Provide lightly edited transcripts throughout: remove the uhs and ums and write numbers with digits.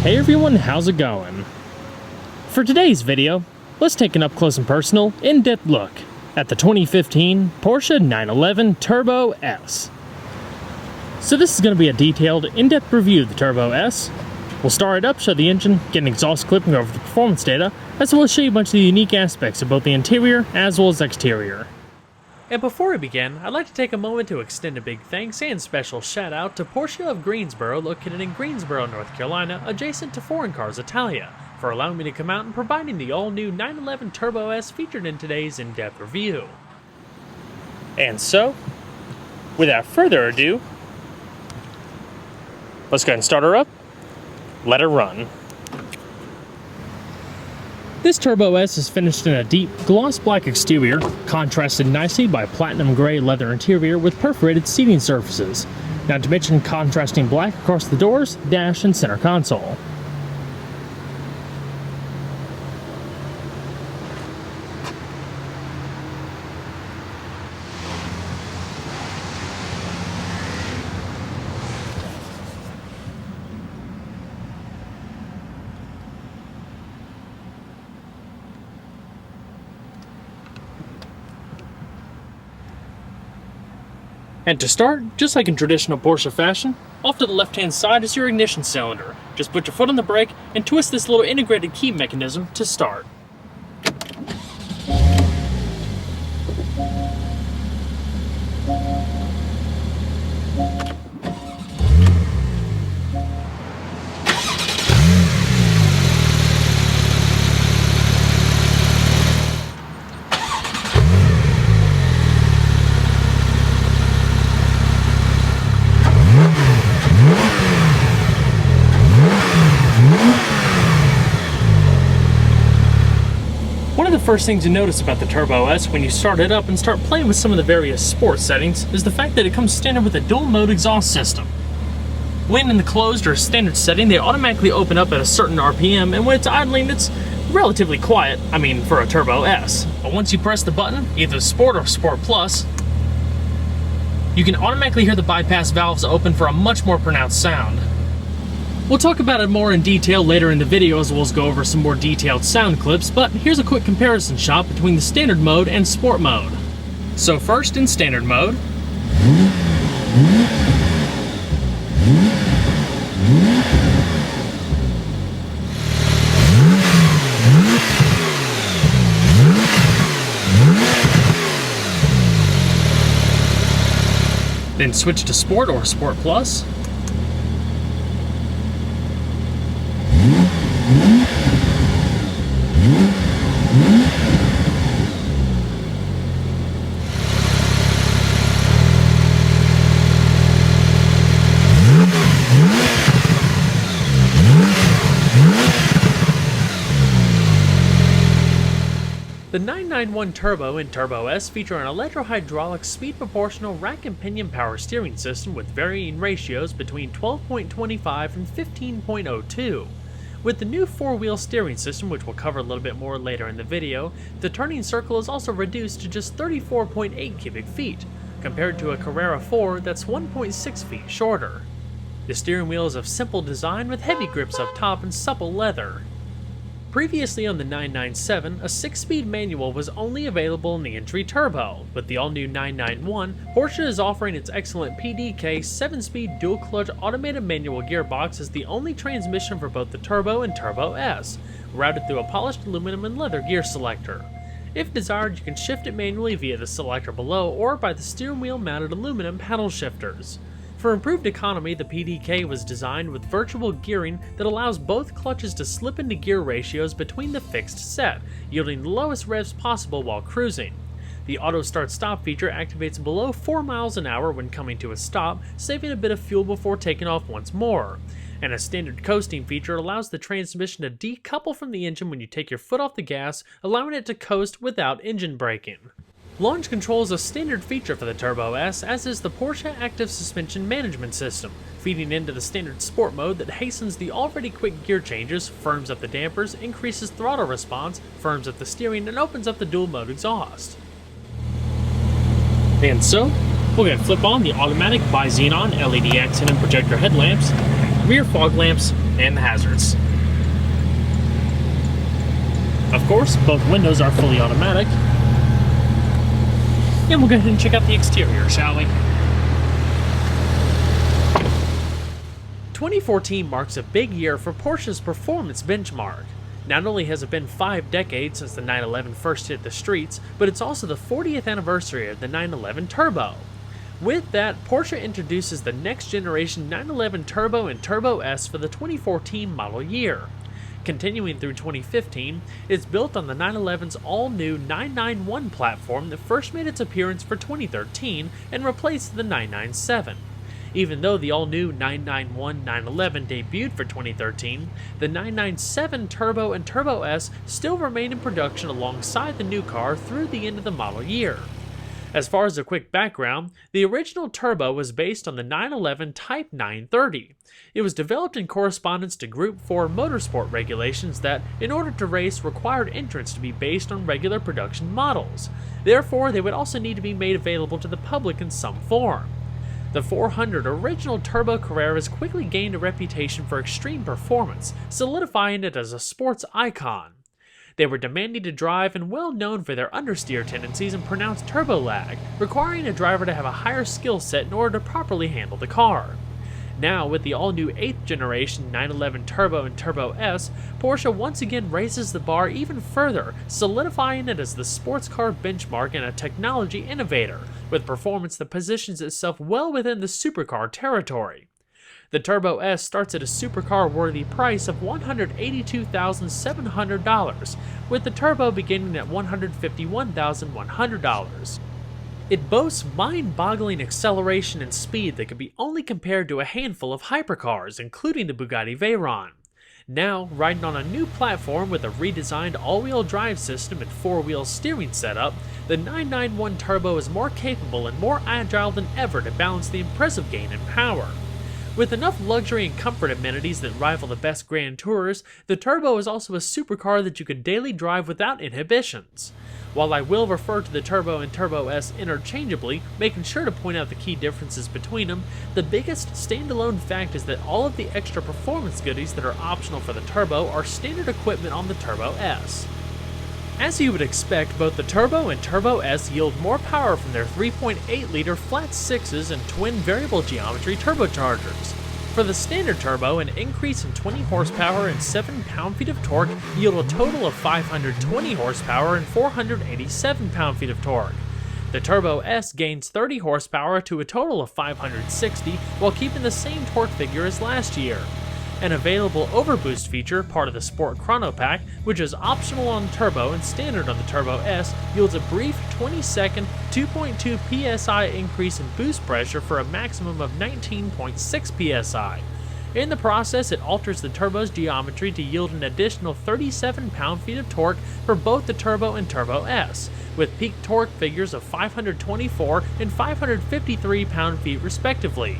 Hey everyone, how's it going? For today's video, let's take an up-close and personal, in-depth look at the 2015 Porsche 911 Turbo S. So this is going to be a detailed, in-depth review of the Turbo S. We'll start it up, show the engine, get an exhaust clip, and go over the performance data, as well as show you a bunch of the unique aspects of both the interior as well as exterior. And before we begin, I'd like to take a moment to extend a big thanks and special shout out to Porsche of Greensboro, located in Greensboro, North Carolina, adjacent to Foreign Cars Italia, for allowing me to come out and providing the all-new 911 Turbo S featured in today's in-depth review. And so, without further ado, let's go ahead and start her up, let her run. This Turbo S is finished in a deep, gloss black exterior, contrasted nicely by platinum gray leather interior with perforated seating surfaces, not to mention contrasting black across the doors, dash, and center console. And to start, just like in traditional Porsche fashion, off to the left-hand side is your ignition cylinder. Just put your foot on the brake and twist this little integrated key mechanism to start. One of the first things you notice about the Turbo S when you start it up and start playing with some of the various sports settings is the fact that it comes standard with a dual mode exhaust system. When in the closed or standard setting, they automatically open up at a certain RPM, and when it's idling, it's relatively quiet, for a Turbo S. But once you press the button, either Sport or Sport Plus, you can automatically hear the bypass valves open for a much more pronounced sound. We'll talk about it more in detail later in the video, as well as go over some more detailed sound clips, but here's a quick comparison shot between the standard mode and sport mode. So first, in standard mode, then switch to Sport or Sport Plus. The 991 Turbo and Turbo S feature an electro-hydraulic speed proportional rack and pinion power steering system with varying ratios between 12.25 and 15.02. With the new four-wheel steering system, which we'll cover a little bit more later in the video, the turning circle is also reduced to just 34.8 cubic feet, compared to a Carrera 4 that's 1.6 feet shorter. The steering wheel is of simple design with heavy grips up top and supple leather. Previously on the 997, a 6-speed manual was only available in the entry turbo. With the all-new 991, Porsche is offering its excellent PDK 7-speed dual-clutch automated manual gearbox as the only transmission for both the Turbo and Turbo S, routed through a polished aluminum and leather gear selector. If desired, you can shift it manually via the selector below or by the steering wheel mounted aluminum paddle shifters. For improved economy, the PDK was designed with virtual gearing that allows both clutches to slip into gear ratios between the fixed set, yielding the lowest revs possible while cruising. The auto start-stop feature activates below 4 miles an hour when coming to a stop, saving a bit of fuel before taking off once more. And a standard coasting feature allows the transmission to decouple from the engine when you take your foot off the gas, allowing it to coast without engine braking. Launch control is a standard feature for the Turbo S, as is the Porsche Active Suspension Management System, feeding into the standard sport mode that hastens the already quick gear changes, firms up the dampers, increases throttle response, firms up the steering, and opens up the dual mode exhaust. And so, we're going to flip on the automatic bi-xenon LED accent and projector headlamps, rear fog lamps, and the hazards. Of course, both windows are fully automatic. And we'll go ahead and check out the exterior, shall we? 2014 marks a big year for Porsche's performance benchmark. Not only has it been 5 decades since the 911 first hit the streets, but it's also the 40th anniversary of the 911 Turbo. With that, Porsche introduces the next generation 911 Turbo and Turbo S for the 2014 model year. Continuing through 2015, it's built on the 911's all-new 991 platform that first made its appearance for 2013 and replaced the 997. Even though the all-new 991 911 debuted for 2013, the 997 Turbo and Turbo S still remain in production alongside the new car through the end of the model year. As far as a quick background, the original Turbo was based on the 911 Type 930. It was developed in correspondence to Group 4 motorsport regulations that, in order to race, required entrants to be based on regular production models. Therefore, they would also need to be made available to the public in some form. The 400 original Turbo Carreras quickly gained a reputation for extreme performance, solidifying it as a sports icon. They were demanding to drive and well known for their understeer tendencies and pronounced turbo lag, requiring a driver to have a higher skill set in order to properly handle the car. Now, with the all-new 8th generation 911 Turbo and Turbo S, Porsche once again raises the bar even further, solidifying it as the sports car benchmark and a technology innovator, with performance that positions itself well within the supercar territory. The Turbo S starts at a supercar-worthy price of $182,700, with the Turbo beginning at $151,100. It boasts mind-boggling acceleration and speed that can be only compared to a handful of hypercars, including the Bugatti Veyron. Now, riding on a new platform with a redesigned all-wheel drive system and 4-wheel steering setup, the 991 Turbo is more capable and more agile than ever to balance the impressive gain in power. With enough luxury and comfort amenities that rival the best Grand Tourers, the Turbo is also a supercar that you can daily drive without inhibitions. While I will refer to the Turbo and Turbo S interchangeably, making sure to point out the key differences between them, the biggest standalone fact is that all of the extra performance goodies that are optional for the Turbo are standard equipment on the Turbo S. As you would expect, both the Turbo and Turbo S yield more power from their 3.8-liter flat sixes and twin variable geometry turbochargers. For the standard Turbo, an increase in 20 horsepower and 7 pound-feet of torque yield a total of 520 horsepower and 487 pound-feet of torque. The Turbo S gains 30 horsepower to a total of 560 while keeping the same torque figure as last year. An available overboost feature, part of the Sport Chrono Pack, which is optional on the Turbo and standard on the Turbo S, yields a brief 20-second 2.2 psi increase in boost pressure for a maximum of 19.6 psi. In the process, it alters the Turbo's geometry to yield an additional 37 pound-feet of torque for both the Turbo and Turbo S, with peak torque figures of 524 and 553 pound-feet respectively.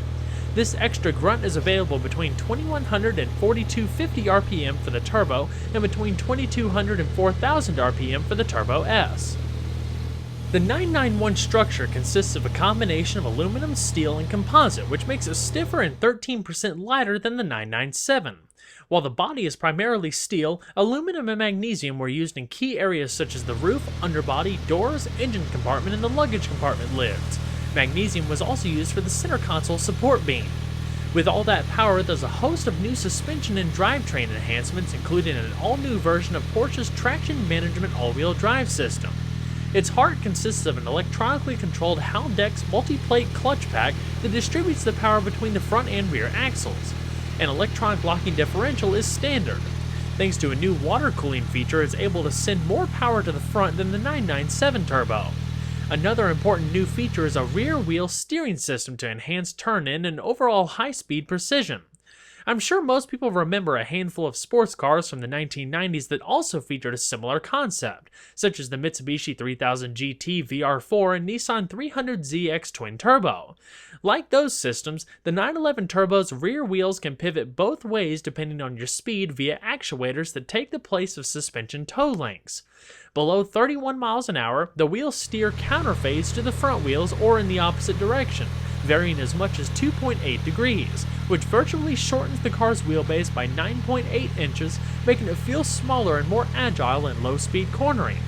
This extra grunt is available between 2100 and 4250 RPM for the Turbo and between 2200 and 4000 RPM for the Turbo S. The 991 structure consists of a combination of aluminum, steel, and composite, which makes it stiffer and 13% lighter than the 997. While the body is primarily steel, aluminum and magnesium were used in key areas such as the roof, underbody, doors, engine compartment, and the luggage compartment lids. Magnesium was also used for the center console support beam. With all that power, there's a host of new suspension and drivetrain enhancements, including an all-new version of Porsche's traction management all-wheel drive system. Its heart consists of an electronically controlled Haldex multi-plate clutch pack that distributes the power between the front and rear axles. An electronic locking differential is standard. Thanks to a new water cooling feature, it's able to send more power to the front than the 997 Turbo. Another important new feature is a rear-wheel steering system to enhance turn-in and overall high-speed precision. I'm sure most people remember a handful of sports cars from the 1990s that also featured a similar concept, such as the Mitsubishi 3000 GT VR4 and Nissan 300ZX Twin Turbo. Like those systems, the 911 Turbo's rear wheels can pivot both ways depending on your speed via actuators that take the place of suspension toe links. Below 31 miles an hour, the wheels steer counterphase to the front wheels or in the opposite direction, varying as much as 2.8 degrees, which virtually shortens the car's wheelbase by 9.8 inches, making it feel smaller and more agile in low-speed cornering.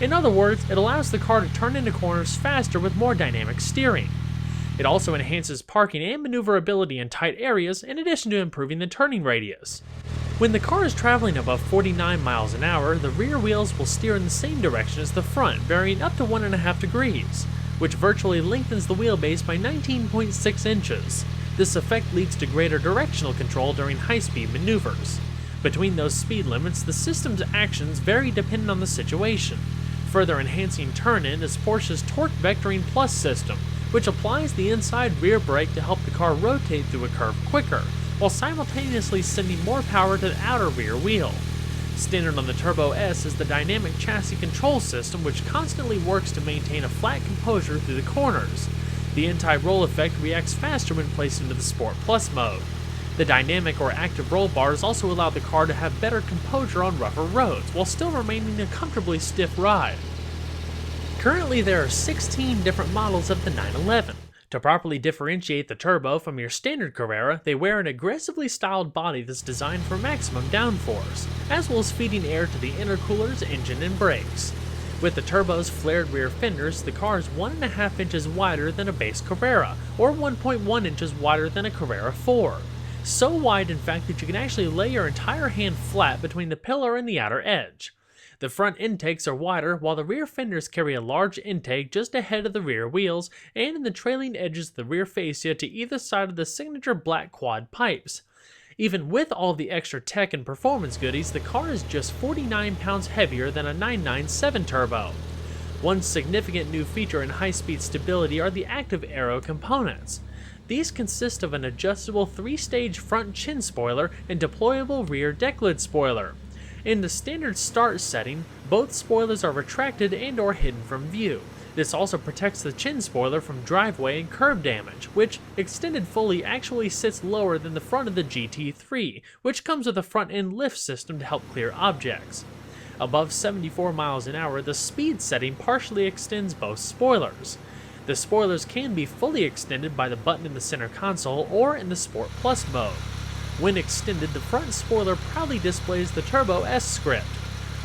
In other words, it allows the car to turn into corners faster with more dynamic steering. It also enhances parking and maneuverability in tight areas, in addition to improving the turning radius. When the car is traveling above 49 miles an hour, the rear wheels will steer in the same direction as the front, varying up to 1.5 degrees, which virtually lengthens the wheelbase by 19.6 inches. This effect leads to greater directional control during high-speed maneuvers. Between those speed limits, the system's actions vary depending on the situation. Further enhancing turn-in is Porsche's Torque Vectoring Plus system, which applies the inside rear brake to help the car rotate through a curve quicker, while simultaneously sending more power to the outer rear wheel. Standard on the Turbo S is the dynamic chassis control system, which constantly works to maintain a flat composure through the corners. The anti-roll effect reacts faster when placed into the Sport Plus mode. The dynamic or active roll bars also allow the car to have better composure on rougher roads, while still remaining a comfortably stiff ride. Currently, there are 16 different models of the 911. To properly differentiate the Turbo from your standard Carrera, they wear an aggressively styled body that's designed for maximum downforce, as well as feeding air to the intercoolers, engine, and brakes. With the Turbo's flared rear fenders, the car is 1.5 inches wider than a base Carrera, or 1.1 inches wider than a Carrera 4. So wide, in fact, that you can actually lay your entire hand flat between the pillar and the outer edge. The front intakes are wider, while the rear fenders carry a large intake just ahead of the rear wheels and in the trailing edges of the rear fascia to either side of the signature black quad pipes. Even with all the extra tech and performance goodies, the car is just 49 pounds heavier than a 997 Turbo. One significant new feature in high-speed stability are the active aero components. These consist of an adjustable 3-stage front chin spoiler and deployable rear deck lid spoiler. In the standard start setting, both spoilers are retracted and or hidden from view. This also protects the chin spoiler from driveway and curb damage, which, extended fully, actually sits lower than the front of the GT3, which comes with a front-end lift system to help clear objects. Above 74 miles an hour, the speed setting partially extends both spoilers. The spoilers can be fully extended by the button in the center console or in the Sport Plus mode. When extended, the front spoiler proudly displays the Turbo S script.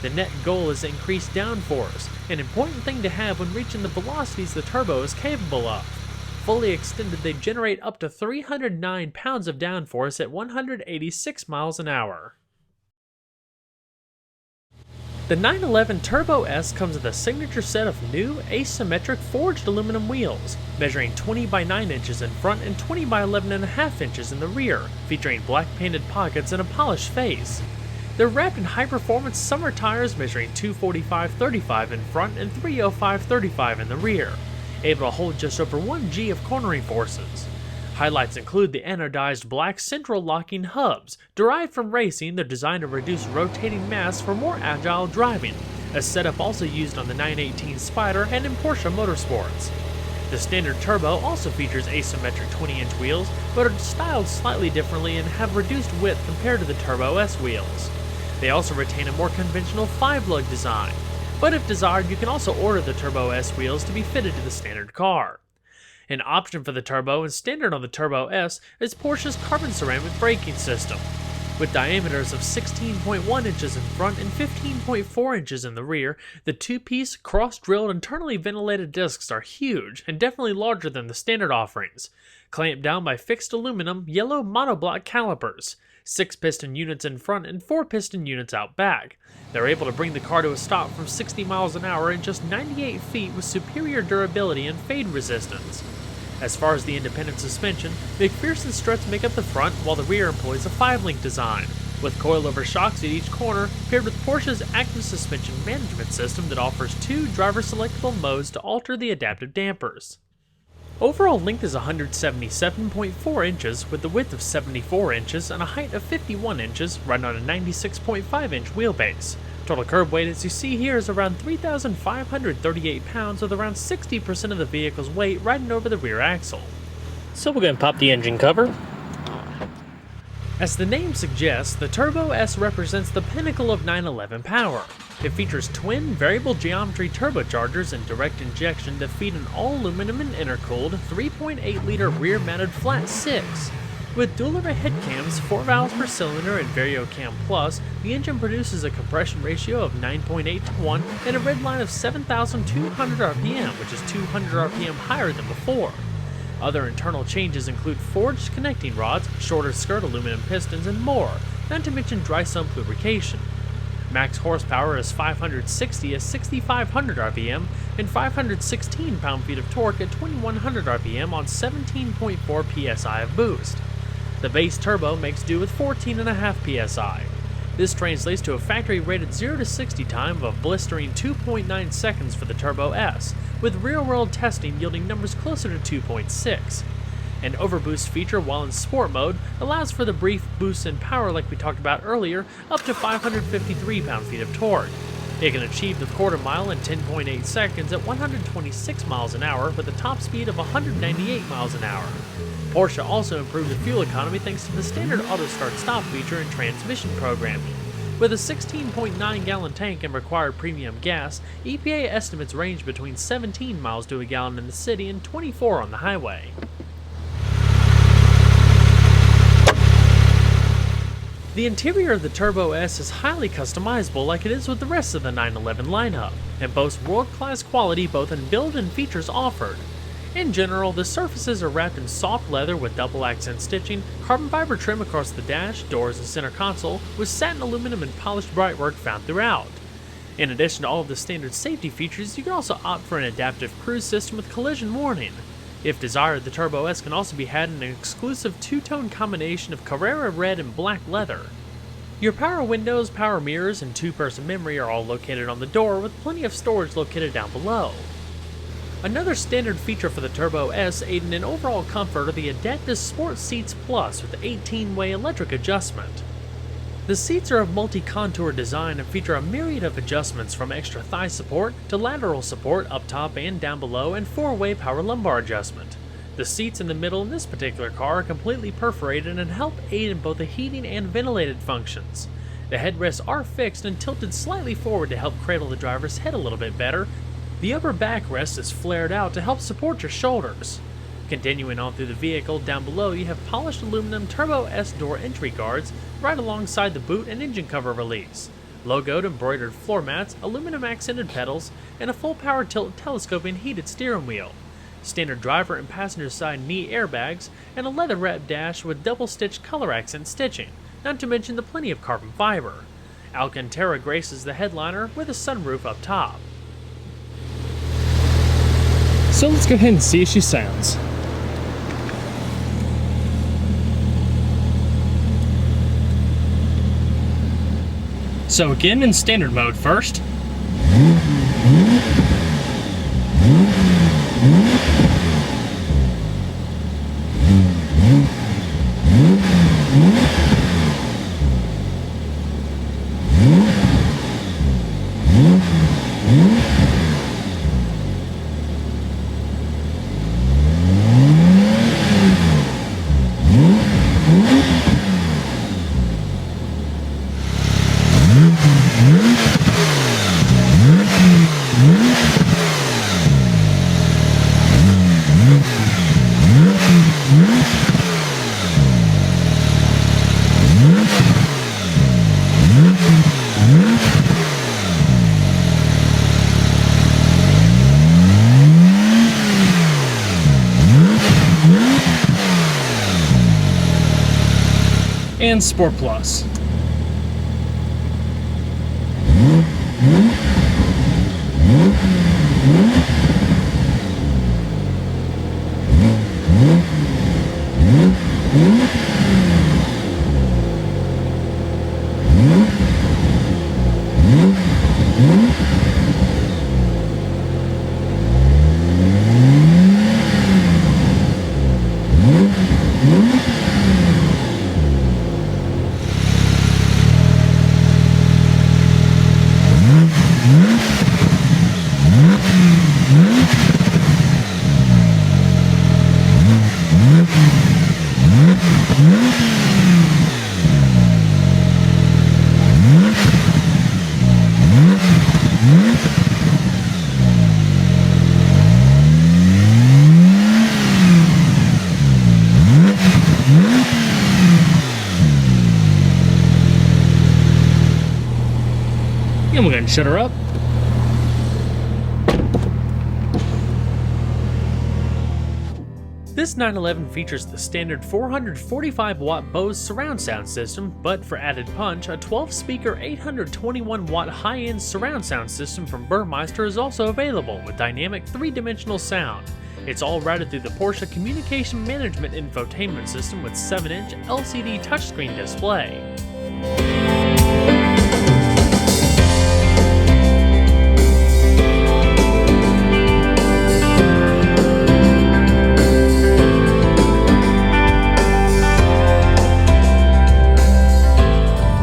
The net goal is increased downforce, an important thing to have when reaching the velocities the Turbo is capable of. Fully extended, they generate up to 309 pounds of downforce at 186 miles an hour. The 911 Turbo S comes with a signature set of new, asymmetric forged aluminum wheels, measuring 20 by 9 inches in front and 20 by 11.5 inches in the rear, featuring black painted pockets and a polished face. They're wrapped in high-performance summer tires measuring 245/35 in front and 305/35 in the rear, able to hold just over 1 G of cornering forces. Highlights include the anodized black central locking hubs. Derived from racing, they're designed to reduce rotating mass for more agile driving, a setup also used on the 918 Spyder and in Porsche Motorsports. The standard Turbo also features asymmetric 20-inch wheels, but are styled slightly differently and have reduced width compared to the Turbo S wheels. They also retain a more conventional 5-lug design, but if desired, you can also order the Turbo S wheels to be fitted to the standard car. An option for the Turbo and standard on the Turbo S is Porsche's carbon ceramic braking system. With diameters of 16.1 inches in front and 15.4 inches in the rear, the two-piece, cross-drilled, internally ventilated discs are huge and definitely larger than the standard offerings. Clamped down by fixed aluminum, yellow monoblock calipers. 6-piston units in front and 4-piston units out back. They're able to bring the car to a stop from 60 miles an hour in just 98 feet with superior durability and fade resistance. As far as the independent suspension, McPherson struts make up the front while the rear employs a 5-link design, with coilover shocks at each corner paired with Porsche's active suspension management system that offers 2 driver-selectable modes to alter the adaptive dampers. Overall length is 177.4 inches with a width of 74 inches and a height of 51 inches, running on a 96.5-inch wheelbase. Total curb weight, as you see here, is around 3,538 pounds, with around 60% of the vehicle's weight riding over the rear axle. So we're going to pop the engine cover. As the name suggests, the Turbo S represents the pinnacle of 911 power. It features twin variable geometry turbochargers and direct injection to feed an all-aluminum and intercooled 3.8-liter rear-mounted flat 6. With dual overhead cams, 4 valves per cylinder, and VarioCam Plus, the engine produces a compression ratio of 9.8 to 1 and a red line of 7,200 RPM, which is 200 RPM higher than before. Other internal changes include forged connecting rods, shorter skirt aluminum pistons, and more, not to mention dry sump lubrication. Max horsepower is 560 at 6,500 RPM and 516 pound-feet of torque at 2,100 RPM on 17.4 psi of boost. The base turbo makes do with 14.5 psi. This translates to a factory-rated 0 to 60 time of a blistering 2.9 seconds for the Turbo S, with real-world testing yielding numbers closer to 2.6. An overboost feature while in sport mode allows for the brief boosts in power like we talked about earlier, up to 553 pound-feet of torque. It can achieve the quarter mile in 10.8 seconds at 126 miles an hour with a top speed of 198 miles an hour. Porsche also improved the fuel economy thanks to the standard auto start-stop feature and transmission programming. With a 16.9-gallon tank and required premium gas, EPA estimates range between 17 miles to a gallon in the city and 24 on the highway. The interior of the Turbo S is highly customizable like it is with the rest of the 911 lineup, and boasts world-class quality both in build and features offered. In general, the surfaces are wrapped in soft leather with double accent stitching, carbon fiber trim across the dash, doors, and center console, with satin aluminum and polished brightwork found throughout. In addition to all of the standard safety features, you can also opt for an adaptive cruise system with collision warning. If desired, the Turbo S can also be had in an exclusive two-tone combination of Carrera red and black leather. Your power windows, power mirrors, and two-person memory are all located on the door, with plenty of storage located down below. Another standard feature for the Turbo S aiding in overall comfort are the Adaptive Sport Seats Plus with 18-way electric adjustment. The seats are of multi-contour design and feature a myriad of adjustments from extra thigh support to lateral support up top and down below and 4-way power lumbar adjustment. The seats in the middle in this particular car are completely perforated and help aid in both the heating and ventilated functions. The headrests are fixed and tilted slightly forward to help cradle the driver's head a little bit better. The upper backrest is flared out to help support your shoulders. Continuing on through the vehicle, down below you have polished aluminum Turbo S door entry guards right alongside the boot and engine cover release, logoed embroidered floor mats, aluminum accented pedals, and a full power tilt telescoping heated steering wheel, standard driver and passenger side knee airbags, and a leather wrapped dash with double stitched color accent stitching, not to mention the plenty of carbon fiber. Alcantara graces the headliner with a sunroof up top. So let's go ahead and see if she sounds. So again in standard mode first. And Sport Plus. and shut her up. This 911 features the standard 445-watt Bose surround sound system, but for added punch, a 12-speaker 821-watt high-end surround sound system from Burmeister is also available with dynamic 3-dimensional sound. It's all routed through the Porsche communication management infotainment system with 7-inch LCD touchscreen display.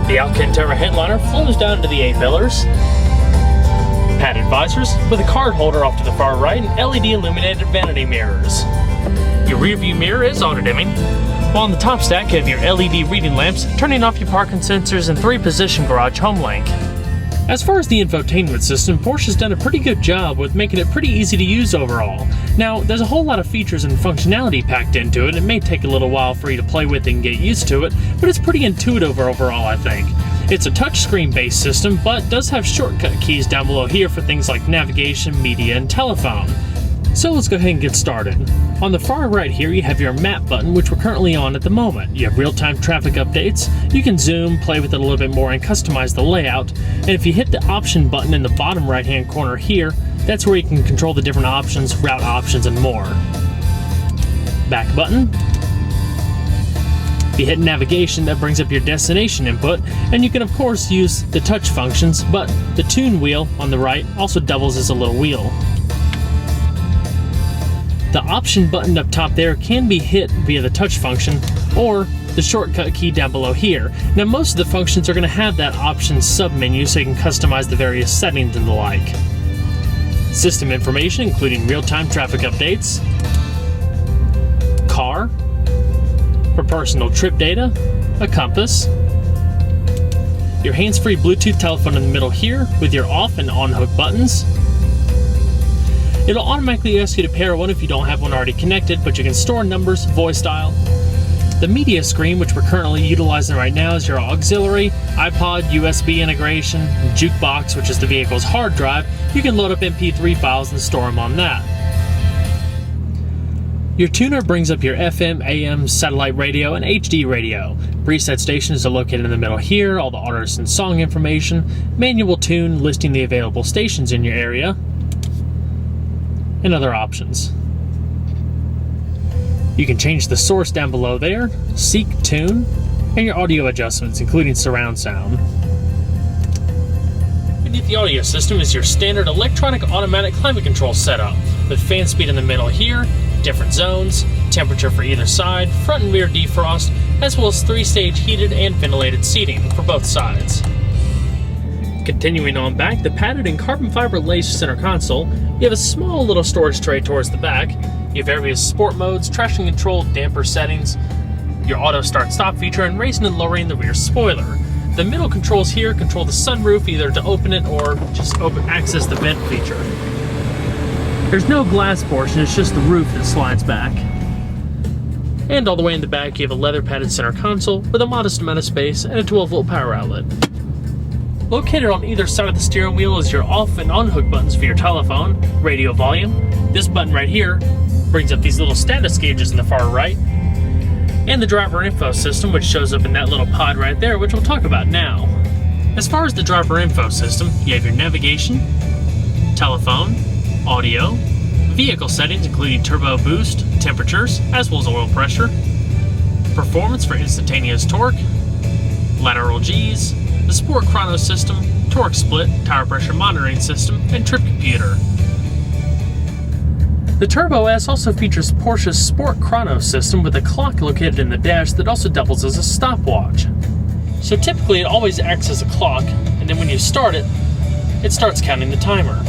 The Alcantara headliner flows down to the A-pillars. Padded visors with a card holder off to the far right and LED illuminated vanity mirrors. Your rear view mirror is auto-dimming, while on the top stack you have your LED reading lamps, turning off your parking sensors and 3-position garage home link. As far as the infotainment system, Porsche's done a pretty good job with making it pretty easy to use overall. Now, there's a whole lot of features and functionality packed into it. It may take a little while for you to play with and get used to it, but it's pretty intuitive overall, I think. It's a touchscreen based system, but does have shortcut keys down below here for things like navigation, media, and telephone. So let's go ahead and get started. On the far right here you have your map button, which we're currently on at the moment. You have real-time traffic updates. You can zoom, play with it a little bit more, and customize the layout. And if you hit the option button in the bottom right-hand corner here, that's where you can control the different options, route options, and more. Back button. If you hit navigation, that brings up your destination input, and you can of course use the touch functions, but the tune wheel on the right also doubles as a little wheel. The option button up top there can be hit via the touch function or the shortcut key down below here. Now most of the functions are going to have that option submenu so you can customize the various settings and the like. System information including real-time traffic updates, car, for personal trip data, a compass, your hands-free Bluetooth telephone in the middle here with your off and on hook buttons. It'll automatically ask you to pair one if you don't have one already connected, but you can store numbers, voice dial. The media screen, which we're currently utilizing right now, is your auxiliary, iPod, USB integration, jukebox, which is the vehicle's hard drive. You can load up MP3 files and store them on that. Your tuner brings up your FM, AM, satellite radio, and HD radio. Preset stations are located in the middle here, all the artist and song information, manual tune listing the available stations in your area, and other options. You can change the source down below there, seek tune, and your audio adjustments, including surround sound. Beneath the audio system is your standard electronic automatic climate control setup, with fan speed in the middle here, different zones, temperature for either side, front and rear defrost, as well as 3-stage heated and ventilated seating for both sides. Continuing on back, the padded and carbon fiber laced center console, you have a small little storage tray towards the back. You have various sport modes, traction control, damper settings, your auto start stop feature, and raising and lowering the rear spoiler. The middle controls here control the sunroof either to open it or just access the vent feature. There's no glass portion, it's just the roof that slides back. And all the way in the back you have a leather padded center console with a modest amount of space and a 12-volt power outlet. Located on either side of the steering wheel is your off and on hook buttons for your telephone, radio volume. This button right here brings up these little status gauges in the far right, and the driver info system, which shows up in that little pod right there, which we'll talk about now. As far as the driver info system, you have your navigation, telephone, audio, vehicle settings including turbo boost, temperatures, as well as oil pressure, performance for instantaneous torque, lateral G's, the Sport Chrono system, torque split, tire pressure monitoring system, and trip computer. The Turbo S also features Porsche's Sport Chrono system with a clock located in the dash that also doubles as a stopwatch. So typically it always acts as a clock, and then when you start it, it starts counting the timer.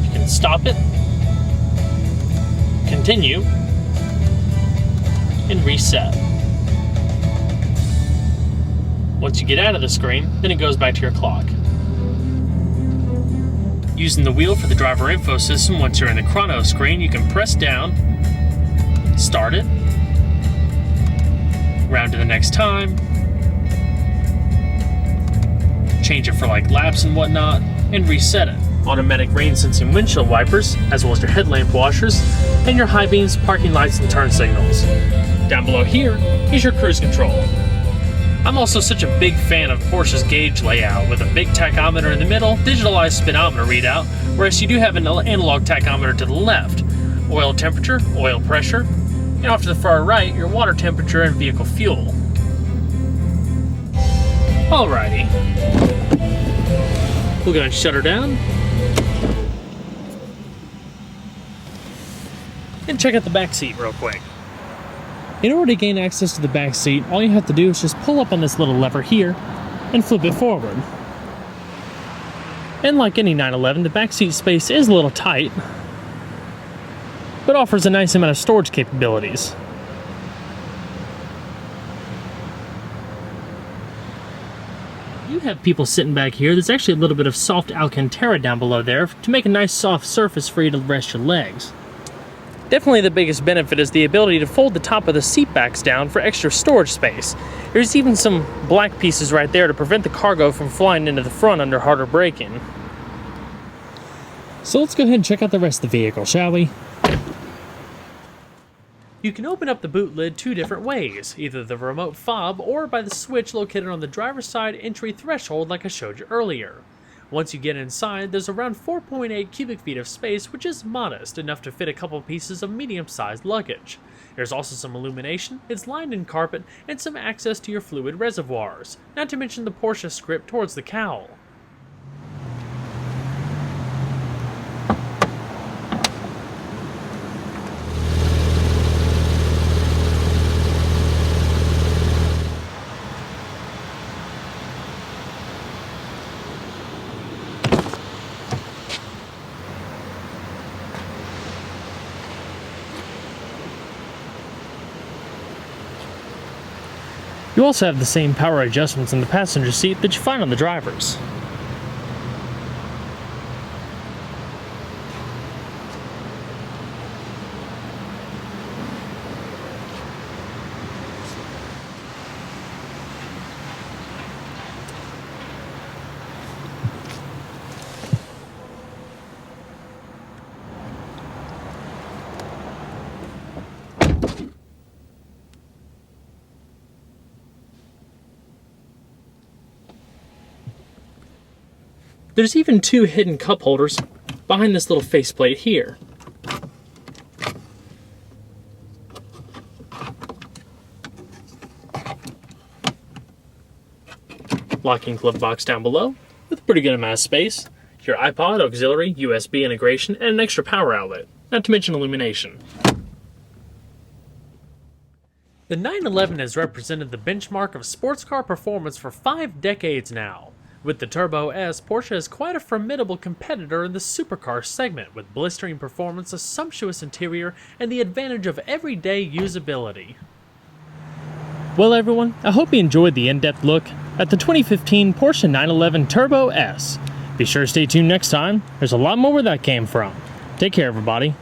You can stop it, continue, and reset. Once you get out of the screen, then it goes back to your clock. Using the wheel for the driver info system, once you're in the chrono screen, you can press down, start it, round to the next time, change it for like laps and whatnot, and reset it. Automatic rain sensing windshield wipers, as well as your headlamp washers, and your high beams, parking lights, and turn signals. Down below here is your cruise control. I'm also such a big fan of Porsche's gauge layout, with a big tachometer in the middle, digitalized speedometer readout, whereas you do have an analog tachometer to the left, oil temperature, oil pressure, and off to the far right, your water temperature and vehicle fuel. Alrighty. We'll go and shut her down. And check out the back seat real quick. In order to gain access to the back seat, all you have to do is just pull up on this little lever here and flip it forward. And like any 911, the back seat space is a little tight, but offers a nice amount of storage capabilities. You have people sitting back here. There's actually a little bit of soft Alcantara down below there to make a nice soft surface for you to rest your legs. Definitely the biggest benefit is the ability to fold the top of the seat backs down for extra storage space. There's even some black pieces right there to prevent the cargo from flying into the front under harder braking. So let's go ahead and check out the rest of the vehicle, shall we? You can open up the boot lid two different ways, either the remote fob or by the switch located on the driver's side entry threshold like I showed you earlier. Once you get inside, there's around 4.8 cubic feet of space, which is modest, enough to fit a couple pieces of medium-sized luggage. There's also some illumination, it's lined in carpet, and some access to your fluid reservoirs, not to mention the Porsche script towards the cowl. You also have the same power adjustments in the passenger seat that you find on the driver's. There's even two hidden cup holders behind this little faceplate here. Locking glove box down below with a pretty good amount of space. Your iPod, auxiliary, USB integration, and an extra power outlet, not to mention illumination. The 911 has represented the benchmark of sports car performance for 5 decades now. With the Turbo S, Porsche is quite a formidable competitor in the supercar segment, with blistering performance, a sumptuous interior, and the advantage of everyday usability. Well everyone, I hope you enjoyed the in-depth look at the 2015 Porsche 911 Turbo S. Be sure to stay tuned next time, there's a lot more where that came from. Take care everybody.